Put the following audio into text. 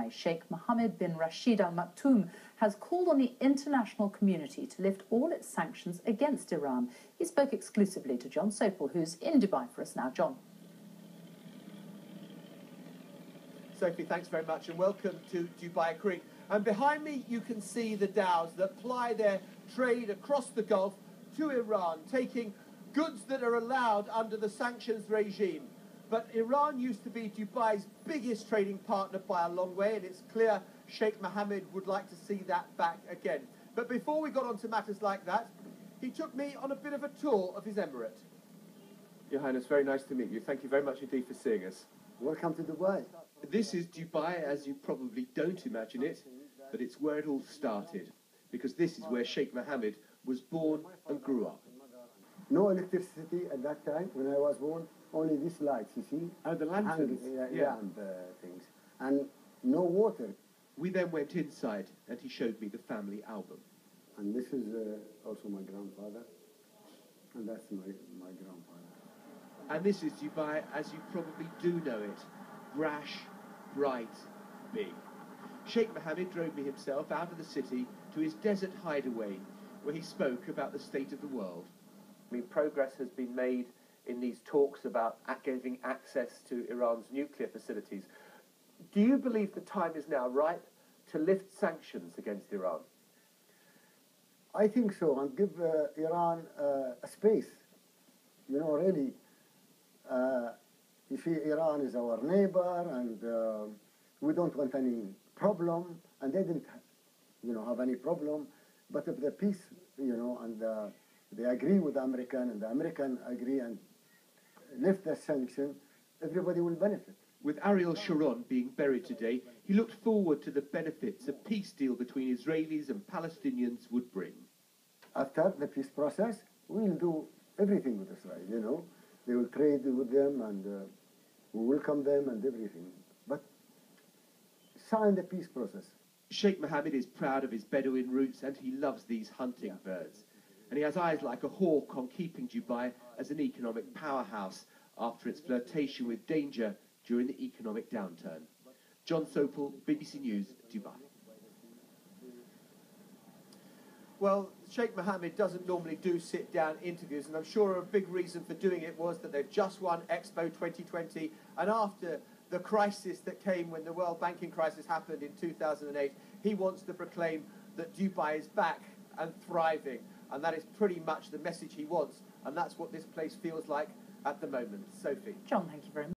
Dubai, Sheikh Mohammed bin Rashid Al Maktoum, has called on the international community to lift all its sanctions against Iran. He spoke exclusively to John Sopel, who's in Dubai for us now. John. Sophie, thanks very much and welcome to Dubai Creek. And behind me you can see the dhows that ply their trade across the Gulf to Iran, taking goods that are allowed under the sanctions regime. But Iran used to be Dubai's biggest trading partner by a long way, and it's clear Sheikh Mohammed would like to see that back again. But before we got on to matters like that, he took me on a bit of a tour of his emirate. Your Highness, very nice to meet you. Thank you very much indeed for seeing us. Welcome to Dubai. This is Dubai as you probably don't imagine it, but it's where it all started, because this is where Sheikh Mohammed was born and grew up. No electricity at that time when I was born, only these lights, you see? Oh, the lanterns. And things. And no water. We then went inside and he showed me the family album. And this is also my grandfather. And that's my grandfather. And this is Dubai as you probably do know it. Brash, bright, big. Sheikh Mohammed drove me himself out of the city to his desert hideaway, where he spoke about the state of the world. I mean, progress has been made in these talks about giving access to Iran's nuclear facilities. Do you believe the time is now ripe to lift sanctions against Iran? I think so, and give Iran a space. You know, really, you see, Iran is our neighbor, and we don't want any problem, and they didn't, have any problem. But if the peace, and they agree with the American, and the American agree and lift the sanction, everybody will benefit. With Ariel Sharon being buried today, he looked forward to the benefits a peace deal between Israelis and Palestinians would bring. After the peace process, we'll do everything with Israel, They will trade with them, and we welcome them and everything. But sign the peace process. Sheikh Mohammed is proud of his Bedouin roots, and he loves these hunting birds. And he has eyes like a hawk on keeping Dubai as an economic powerhouse after its flirtation with danger during the economic downturn. John Sopel, BBC News, Dubai. Well, Sheikh Mohammed doesn't normally do sit-down interviews, and I'm sure a big reason for doing it was that they've just won Expo 2020, and after the crisis that came when the world banking crisis happened in 2008, he wants to proclaim that Dubai is back and thriving, and that is pretty much the message he wants, and that's what this place feels like at the moment. Sophie. John, thank you very much.